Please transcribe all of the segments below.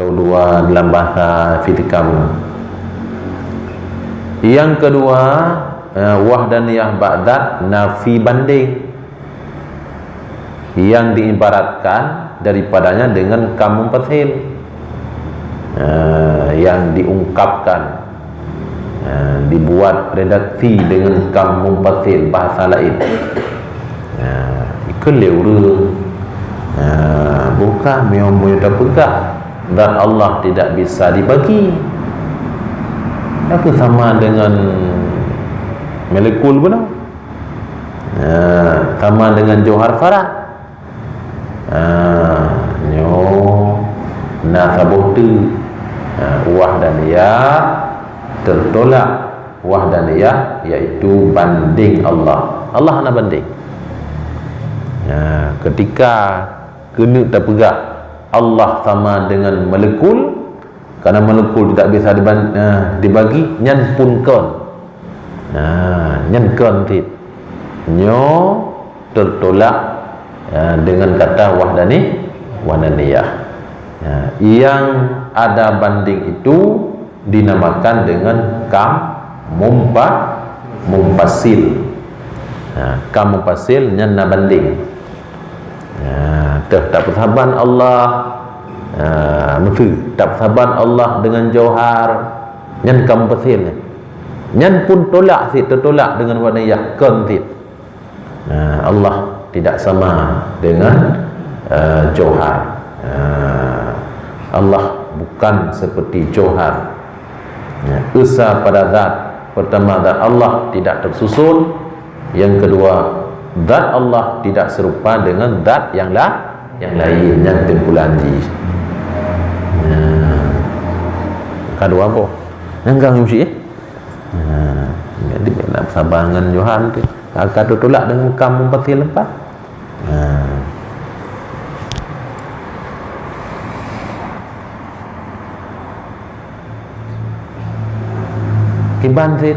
atau dua dalam bahasa fitikam. Yang kedua, wahdaniyah ba'dat nafi banding, yang diibaratkan daripadanya dengan kamu pasil, yang diungkapkan, dibuat redaksi dengan kamu pasil bahasa lain. Keliru, bukan memang dah pegak dan Allah tidak bisa dibagi. Aku sama dengan molekul pun, sama dengan johar farad. Nasabuh tu wahdaniyah tertolak, wahdaniyah iaitu banding Allah. Allah nak banding. Ketika kena terpegak Allah sama dengan molekul, kerana molekul tidak bisa dibagi, nyan pun kon. Nyan kon tit. Nyo tertolak dengan kata wahdaniyah. Yang ada banding itu dinamakan dengan mumpasil. Mumpasil nyan na banding. Tak persahaban Allah, tak persahaban Allah dengan jauhar, nyan mumpasil. Nyan pun tolak si tertolak dengan wahdaniyah kon tit. Allah tidak sama dengan jauhar. Allah bukan seperti jauhar. Esa pada zat. Pertama, zat Allah tidak tersusun. Yang kedua, zat Allah tidak serupa dengan zat yang lain, yang tempulanji. Kedua apa? Nanggang mesti jadi nak sabangan Johan tu. Akan tolak dengan kamu pasti lepas. Kiban sit.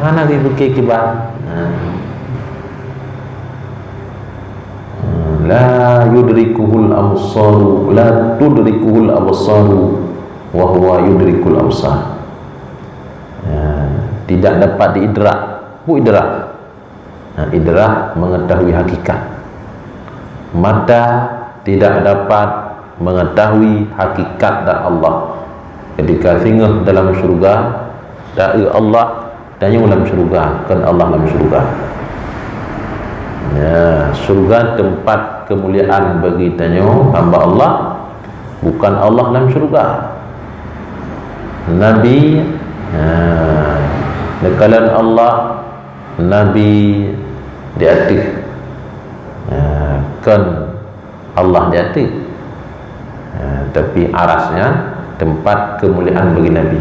Hana dibuki kiban. La yudrikuhul absaru, la tudrikuhul absaru wa huwa yudrikul absar. Tidak dapat diidrak. Idrak. Idrak mengetahui hakikat. Mata tidak dapat mengetahui hakikat dan Allah. Ketika singgah dalam syurga, Allah tanya dalam syurga, kan Allah dalam syurga. Syurga tempat kemuliaan bagi tanya hamba Allah, bukan Allah dalam syurga. Nabi nekalan Allah, Nabi di atas, kan Allah di atas, tapi arasnya tempat kemuliaan bagi Nabi.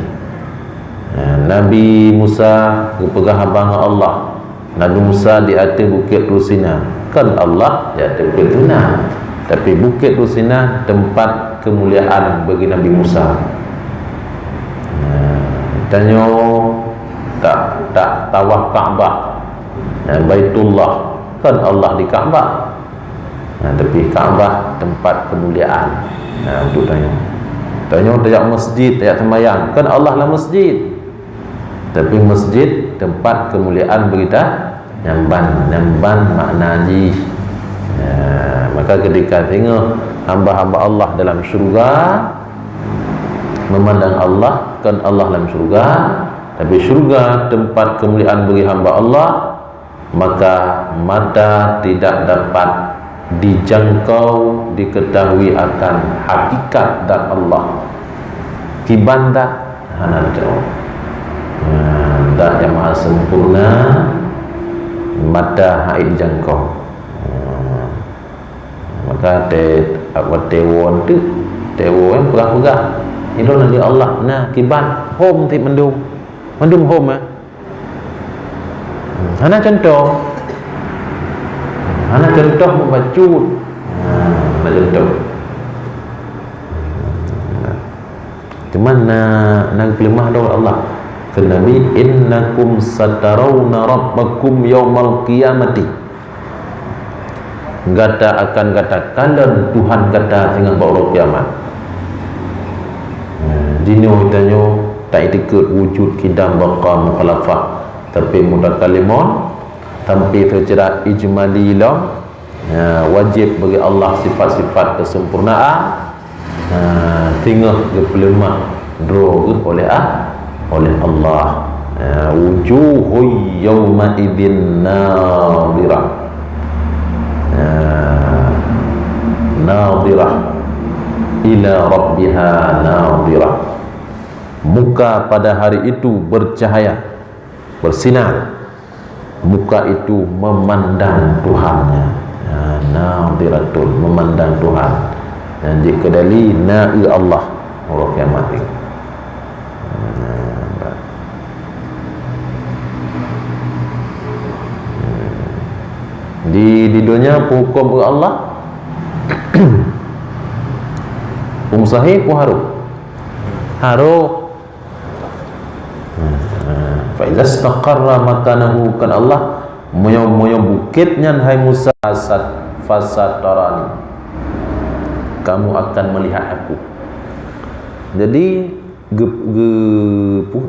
Nabi Musa berpegang abang Allah. Nabi Musa di atas bukit Rusina, kan Allah di atas bukit Rusina, tapi bukit Rusina tempat kemuliaan bagi Nabi Musa. Tanya tak tawaf Kaabah, Baitullah, kan Allah di Kaabah, tapi Kaabah tempat kemuliaan. Untuk tanya tak masjid, tak sembahyang, kan Allah lah masjid, tapi masjid tempat kemuliaan berita nyamban makna haji. Maka ketika tengok hamba-hamba Allah dalam syurga, memandang Allah, kan Allah dalam syurga, tapi syurga tempat kemuliaan bagi hamba Allah, maka mata tidak dapat dijangkau, diketahui akan hakikat dan Allah. Kibanda dan yang maha sempurna, mata hai dijangkau. Maka tewon tu, tewon perah-perah itu nanti Allah. Nah, kiban home ti mendum home Hana contoh membacut. Contoh cuman nak kelimah doa Allah ke Nabi, innakum satarawna rabbakum yawmal qiyamati Gata akan katakan dan Tuhan kata dengan bau kiamat. Dino tanyo tak ikut wujud kidam baqa mukhalafah tapi mutakalimon tanpa terjerat ijmali lam. Wajib bagi Allah sifat-sifat kesempurnaan. Tinggal ke pelemah dro oleh Allah. Wujuhu yawma idzin nadirah. Nadirah ila rabbiha nadirah. Muka pada hari itu bercahaya, bersinar. Muka itu memandang Tuhannya. Nadiratun, memandang Tuhan. Dan jika dari na'i Allah Allah kiamat ini. Di dunia hukum Allah sahih pun haru fa iza istaqarra makanahu kan Allah moyo bukitnya hai Musa fasatarani, kamu akan melihat aku. Jadi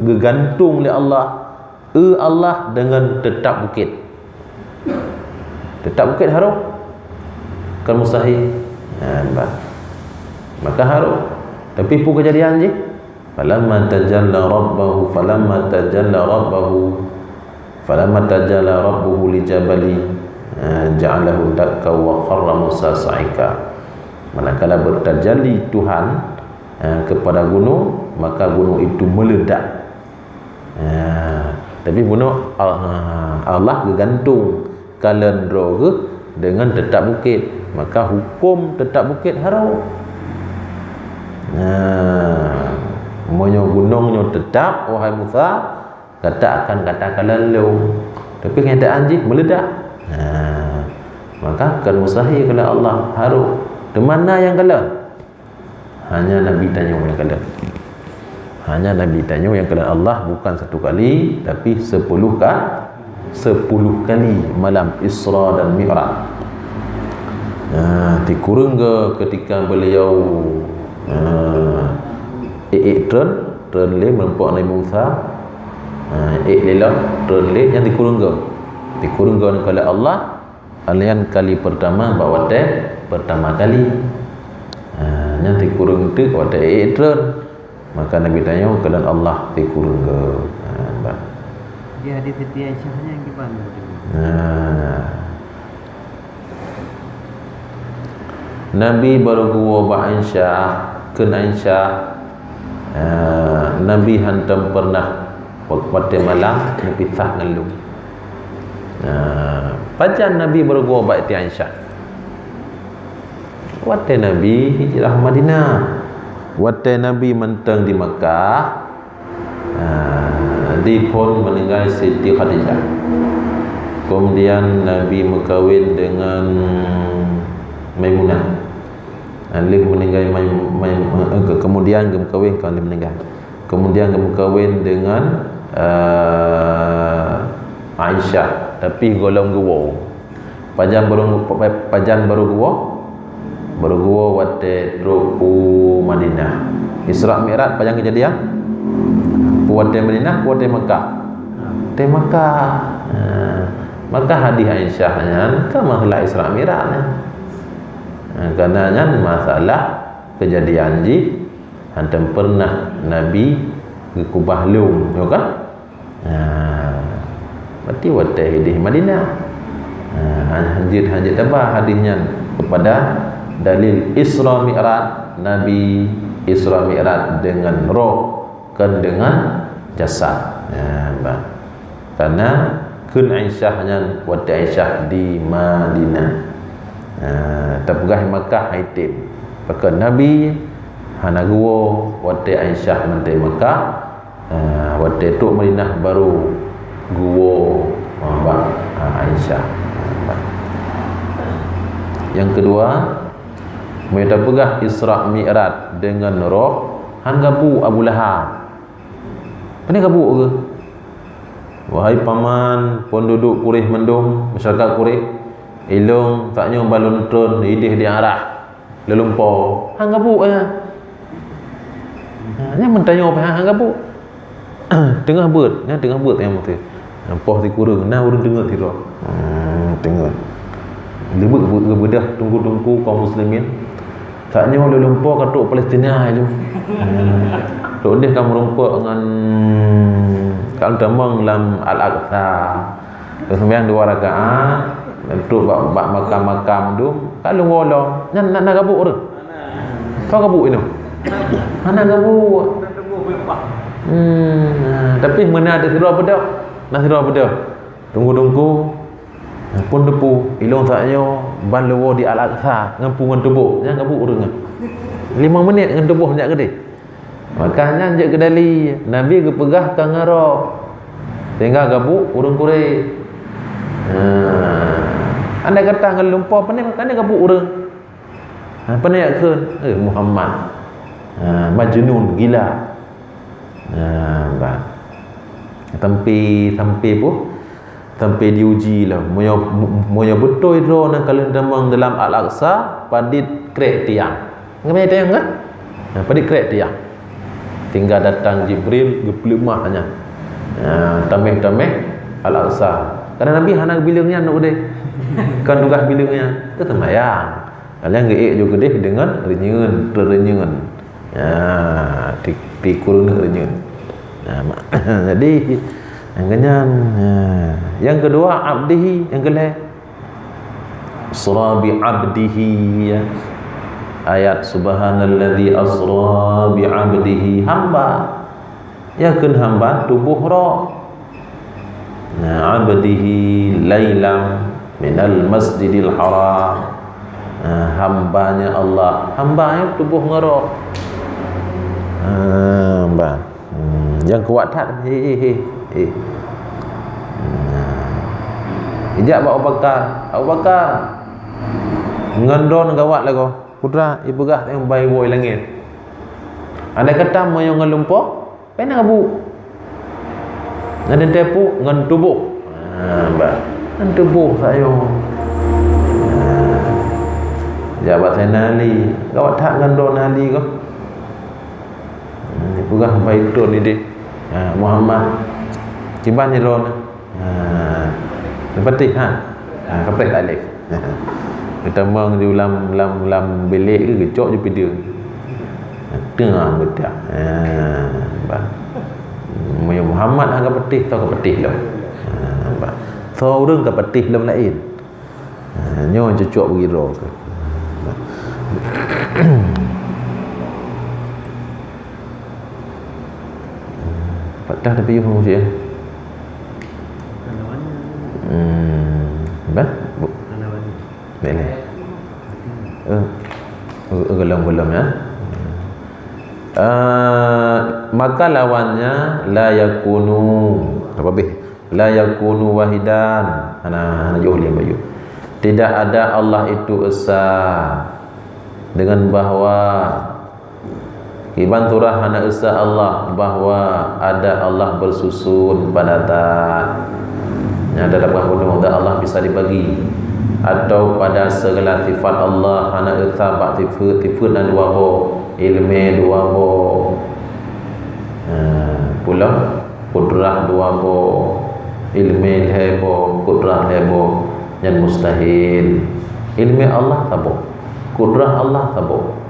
gegantung oleh Allah Allah dengan tetap bukit haru kan mustahil. Maka haru tapi pun kejadian je falamma tajalla rabbuhu li jabali ja'alahu dakka wa kharra Musa sa'ika. Manakala bertajalli Tuhan kepada gunung, maka gunung itu meledak. Tapi gunung Allah bergantung kalendro dengan tetap bukit, maka hukum tetap bukit haru. Monyo gunungnya tetap wahai Musa, akan katakan lalu, tapi keadaan je meledak. Maka kan mustahil kalau Allah haru. Di mana yang kalah? Hanya Nabi tanya yang kalah. Hanya Nabi tanya yang kalah Allah bukan satu kali tapi 10 kali malam Isra dan Mi'raj. Dikurung ketika beliau tren le menempuh Nabi Musa lela tren le yang dikurung oleh Allah alian kali pertama bawa pertama kali yang dikurung tu pada tren, maka Nabi tanya kepada Allah dikurung dia hadis Siti Aisyahnya yang gimana? Nabi baru gua Aisyah ken Aisyah Nabi hantam pernah waktu malam pisah ngelu. Pajan Nabi baru gua Aisyah. Waktu Nabi hijrah Madinah, waktu Nabi mentang di Makkah, di pun meninggal Siti Khadijah. Kemudian Nabi berkahwin dengan Maimunah. Ali meninggal kemudian berkahwin kali meninggal. Kemudian berkahwin dengan Aisyah, tapi golong gua. Pajan baru gua waktu Ruku Madinah. Isra Mi'raj panjang kejadian. Waktu Madinah, waktu Mekah. Maka hadis Aisyahnya kan masalah Isra Mi'raj. Karena masalah kejadian ji hantam pernah Nabi ke Kubah Lum, ya kan? Berarti waktu hadis Madinah. Hanjit apa hadisnya kepada dalil Isra Mi'raj, Nabi Isra Mi'raj dengan roh kan dengan jasad. Karena kun Aisyahnya waktu Aisyah di Madinah. Terpegah Makkah itim. Maka Nabi hana gua waktu Aisyah nanti Makkah. Waktu itu Madinah baru gua Aisyah. Yang kedua, mereka pegah Isra Mi'raj dengan roh hanggabu Abu Lahab. Ini gabu ke? Wahai paman penduduk Quraisy mendung, masyarakat Quraisy, ilung taknya balon tron idih di arah lelumpur hang gabuk nya mentanya apa hang gabuk tengah beut yang mesti poh ti kurang nah urang tengok tiro tengok libut bedah tunggu kaum muslimin taknya lelumpur katuk Palestina itu dok dia kamu rumput dengan kalau damang lam al-aqsa sembahyang 2 rakaat untuk bak makam-makam tu kalau wolong nak gabuk orang kau gabuk itu mana gabuk tapi mana ada sirah bedah nak sirah bedah tunggu pun depu ilung taknya ban lewo di al-aqsa ngampu ngan tubuh jangan gabuk orang 5 minit ngan tubuh banyak gede makanya je kedali Nabi ke pegah ka ngarok sehingga gabuk urang kurek anda kata ngan lumpur pandai makanya gabuk urang pandai yakkeun Muhammad majnun gila sampai diuji lah moyo betul itu nak kalau demang dalam al-aqsa padit krek tiang ngamai tiang kan padit krek tiang tinggal datang Jibril geplemahnya tameh al-aqsa karena Nabi hana bilangnya nak udah kan tugas bilangnya itu temayang kalian geek juga deh dengan renyengan di kurun renyengan jadi yang kedua abdihi yang kelih asra bi abdihi ayat subhanalladzi asra bi abdihi hamba yakin hamba tubuh roh abdihi lailam minal masjidil haram hambanya Allah hambanya tubuh ngeroh yang kuat tak ijak Abu Bakar ngendon gawat lagu putra ibu gah yang bayi boy langit ada kata mau yang ngelumpur pena abu ada tepu ngan tubuh ngan tubuh saya jabat saya nali gawat tak ngendon nali kau ibu gah bayi tu ni deh Muhammad ciban ni lon seperti kapek alik kita meng di ulam belik ke gecok je pidang tengah bedak Muhammad Muhammad angka petih tau ke petih lah tau orang ke petih lah lain nyo cocok begira ke patah tapi you mesti boleh gelom-gelom ya maka lawannya la yakunu apa bih la yakunu wahidan ana juhli bayu tidak ada Allah itu esa dengan bahwa iban turah hana esa Allah bahwa ada Allah bersusun pada zat ada dapat gunung Allah bisa dibagi atau pada segala sifat Allah hana esa bak sifat dan dua bo ilmu dua bo pula kudrah dua bo ilmu lebo kudrah lebo yang mustahil ilmu Allah tabo kudrah Allah tabo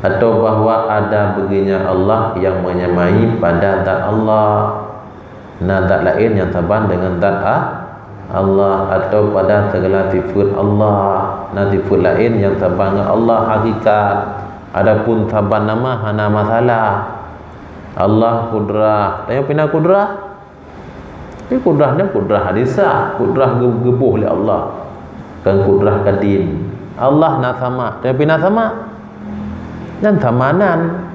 atau bahwa ada baginya Allah yang menyamai pada zat Allah dan zat lain yang taban dengan zat Allah atau pada segala sifat Allah dan sifat lain yang taban dengan Allah hakikat adapun taban nama hana masalah Allah kudrah tanya pina kudrah tapi kudrahnya kudrah hadisah kudrah gebuh oleh Allah kan kudrah kadim Allah nasama tanya pina sama dan tamanan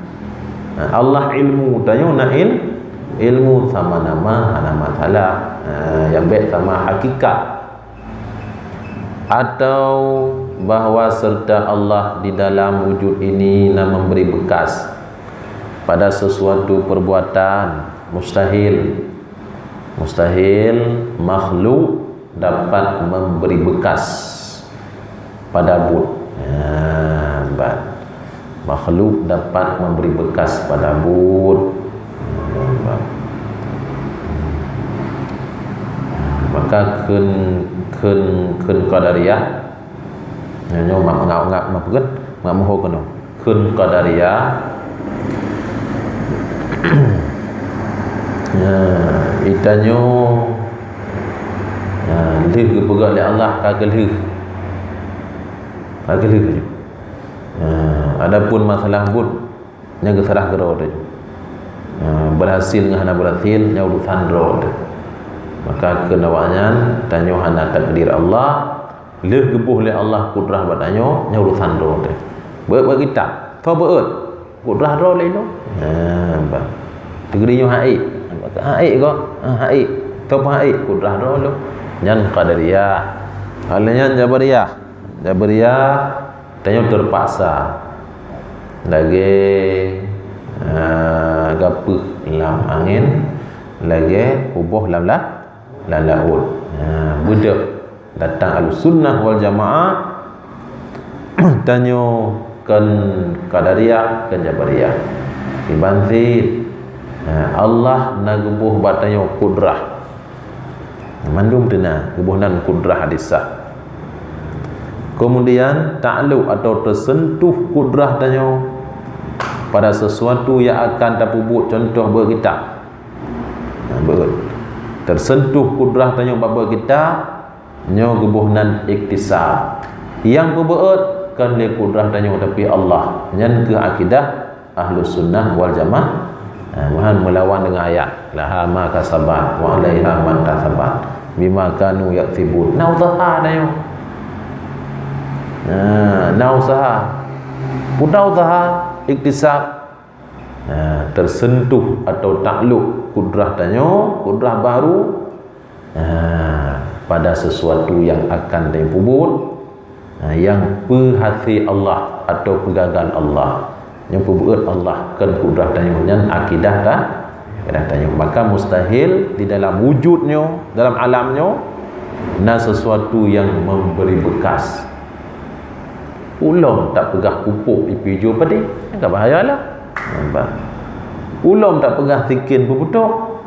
Allah ilmu tanya nail ilmu sama nama ada masalah yang baik sama hakikat atau bahwa serta Allah di dalam wujud ini nak memberi bekas pada sesuatu perbuatan mustahil makhluk dapat memberi bekas pada but. Makhluk dapat memberi bekas pada but. Maka kun qadariyah nyo mak ngap apa kan mak moho kono kun qadariyah itanyo lih ke pegang oleh Allah kagak lih adapun masalah but nya geserah gero tu berhasil ngahana berhasil nya urusan ro tu maka kenawangan tanyo hana takdir Allah leh gebuh oleh Allah kudrah badanyo nya urusan ro tu beut kita to beut kudrah ro le no ba tegrinyo hai ko hai to hai kudrah ro lo nyan qadariyah halnya jabariyah tanyo terpaksa lagi gapuh lam angin lagi ubuh lam laut budak datang al-sunnah wal jamaah tanyo kan qadariyah kan jabariyah dibanti Allah nagebuh batanyo kudrah mandum dena gebuhnan kudrah hadisah kemudian ta'alluq atau tersentuh kudrah tanyo pada sesuatu yang akan terpubut contoh berkitab tersentuh kudrah tanyo bapa kita nyo gebuhnan iktisab yang berbeut kan le kudrah tanyo tapi Allah nyan ke akidah ahlus sunnah wal jamaah Tuhan melawan dengan ayat laha ma kasabat wa alaiha man kasabat bima kanu yaktibun na usaha tanyo na usaha punya usaha iktisab tersentuh atau takluk kudrah tanyo kudrah baru pada sesuatu yang akan dipubut yang perhati Allah atau pegagan Allah yang perbuat Allah kan kudrah tanyo yang akidah tanyo maka mustahil di dalam wujudnya dalam alamnya na sesuatu yang memberi bekas ulam tak pegah pupuk ipijo padi enggak bahayalah ulam tak pegah tikin berputuk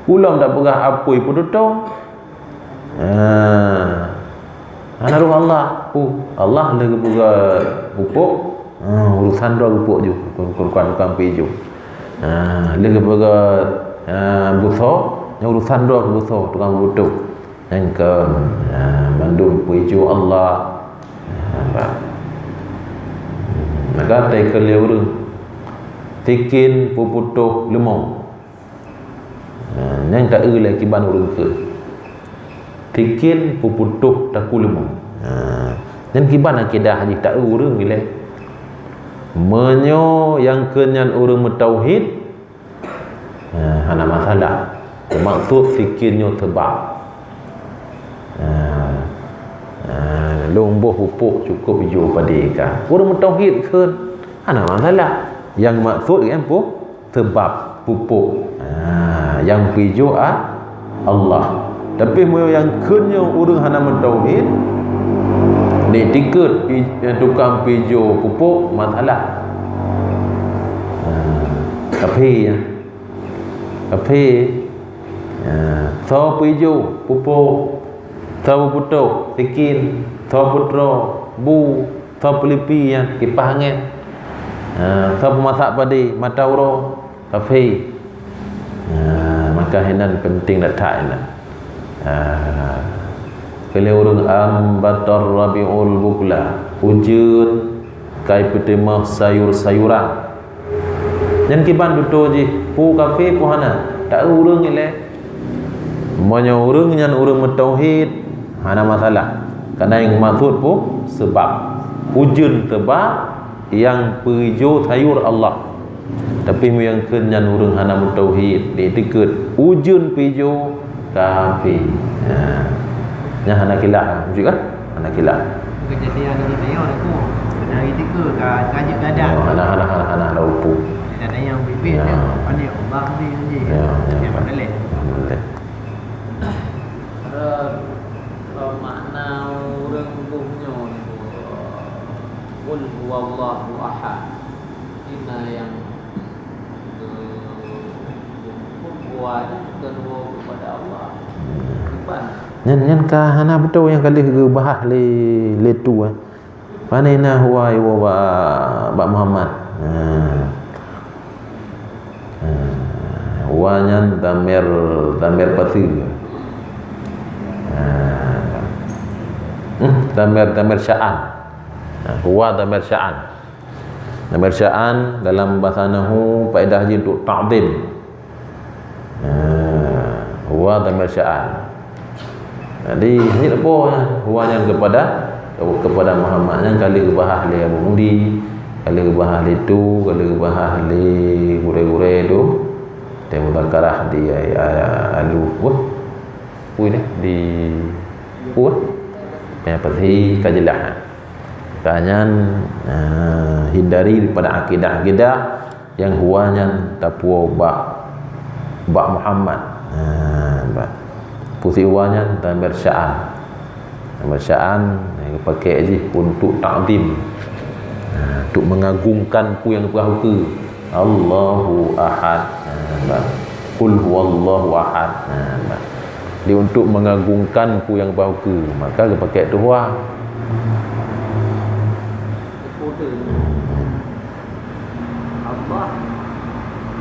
ulam tak pegah apui perdutong naruh Allah Allah lagi pegah pupuk urusan dua pupuk je kurkuan pijo lagi pegah buso yang urusan dua buso tukang butuk yang ke mandum pijo Allah maka tai kelia urang tikin puputuh lemong yang tak lagi ban urang ke tikin puputuh taku lemong yang kiban akidah haji tak urang bila menyo yang kenyan urang mentauhid hana masalah maksud tikinnya tebak lomboh pupuk cukup hijau padika orang mentauhid ke ada masalah yang maksud kan sebab pupuk yang hijau Allah tapi yang kenya orang hana mentauhid ni tiket tukang hijau pupuk masalah tapi so hijau pupuk tahu putuk tikin tahu putro bu tahu pelipi yang kipas angin tahu pemasak padi matauro tapi maka henan penting nak tak nak kalau orang ambatar rabiul bukla wujud kai petemah sayur-sayuran yang kiban duto je pu kafe pu hana tak urang ni le monya urang nyan urang mentauhid hana masalah kerana yang maksud pun sebab ujun tebak yang perijo sayur Allah tapi yang kenyan urang hana mentauhid ni tiket ujun perijo kafi nya hana kilah juga hana kilah kejadian ni dia aku dari tiga kaji kadang hana laupu ada yang bibit pandai Allah ni yang mana leh makna orang bubuhnya Qul huwallahu ahad. Ina yang huwanya kedua kepada Allah. Depan. Nyan ka hana betul yang kali ke bahas le tu panina huwa wa Muhammad. Huwanyan damir pasi. Damir sya'an. Huwa damir sya'an. Damir sya'an dalam bahasa nahwu faedah dia untuk ta'zim. Huwa damir sya'an. Jadi ini apa huwanya kepada Muhammad yang kali bahas le Abu Mudi, kali bahas le tu, kali bahas le gure-gure tu. Temu takarah di alu ni di pasti kajelah kanyan hindari daripada akidah-akidah yang huwanya tapu bak Muhammad pusi huwanya damir sya'an yang pakai je untuk ta'zim, untuk mengagungkan ku yang Tuhan ke Allahu ahad. Qul huwallahu ahad. Dia untuk mengagungkan ku yang bauku, maka dia pakai tu huwa.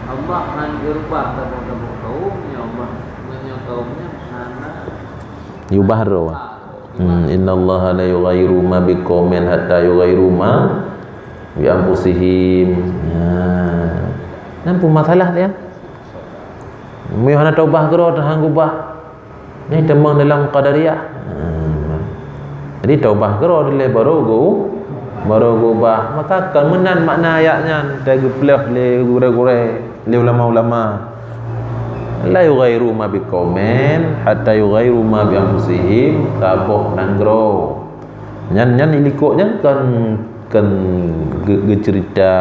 Allah han gerbah tabuk kaumnya, Allah menyo kaumnya hana yubahro. Innallaha la yughayyiru ma biqaumin hatta yughayyiru ma bi anfusihim. Nampu masalah dia. Mu hana taubah gero dah gubah. Ni temang dalam qadariyah. Jadi taubah gero dile baru gubah. Maka kan menan makna ayatnya dari pelah le gure-gure le ulama-ulama. La yughayyiru ma biqaumin hatta yughayyiru ma bi anfusihim tabuh nanggro. Nyan ilikoknya kan cerita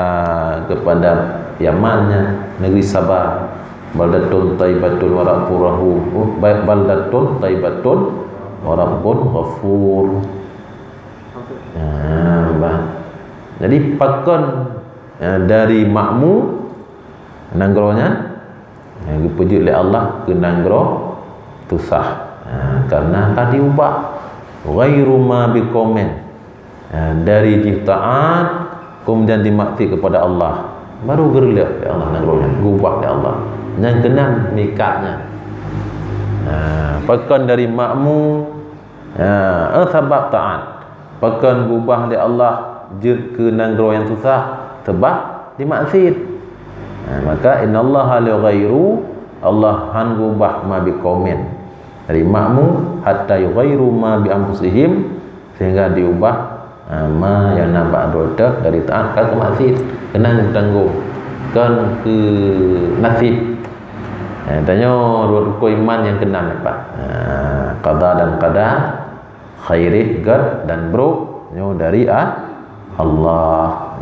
kepada Yamannya, negeri Sabah, baldatun taibatun wa rabburahu, baldatun taibatun wa rabbun ghafur. Jadi pakon dari makmu nanggronya yang dipuji oleh Allah ke nanggro tu sah, karena akan diubah ghairu ma biqaumin, dari taat kemudian dimakti kepada Allah baru gerlek ya Allah nanggronya gubah ya Allah yang kena mikatnya. Pakon dari makmu sebab taat, pakon gubah oleh Allah je ke nanggro yang susah sebab dimaksud. Maka innallaha la ghairu, Allah han gubah ma biqaumin dari makmu hatta yughairu ma bi anfusihim, sehingga diubah ma yang nampak dosa dari taat ke maksud kena tanggung kan ke nasib. Tanya rukun iman yang kena dapat qada dan qadar, khairih gad dan buruk dari Allah.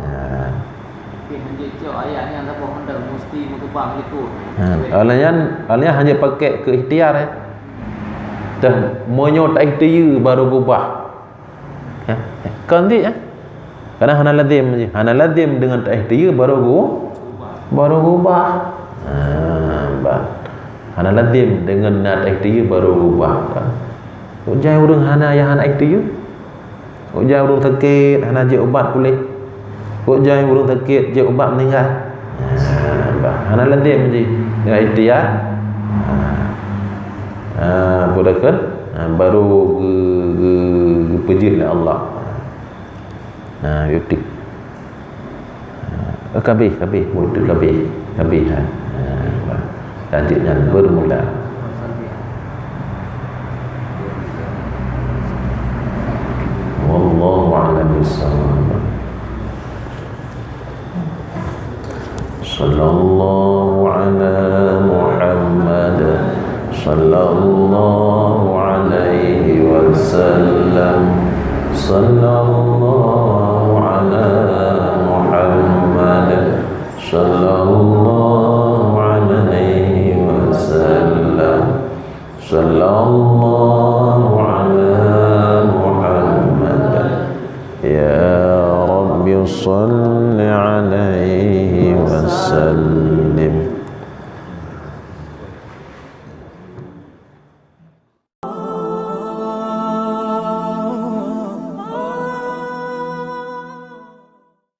Ayatnya apa hendak mesti mengubah itu. Alanya hanya pakai ke ikhtiar dan monyo tak ikhtiar baru ubah. Kan dia karena hana lazim dengan tak ikhtiar baru ubah. Hana lazim dengan nak ikhtiar baru ubah. Ujai urang hana yang hana ikhtiar. Ujai urang sakit hana je ubat pulih. Ujai urang sakit je ubat meninggal. Hana lazim je dengan ikhtiar. Budakan baru puji oleh Allah. Yutik. Kabih mulut kabih. Lanjutnya bermula. Wallahu a'lam bissawab. Sallallahu ala Muhammad sallallahu alaihi wasallam. Sallallahu ala Muhammad sallallahu alaihi wasallam. Sallallahu ala Muhammad ya Rabb Rabbi salli alaihi wasallim.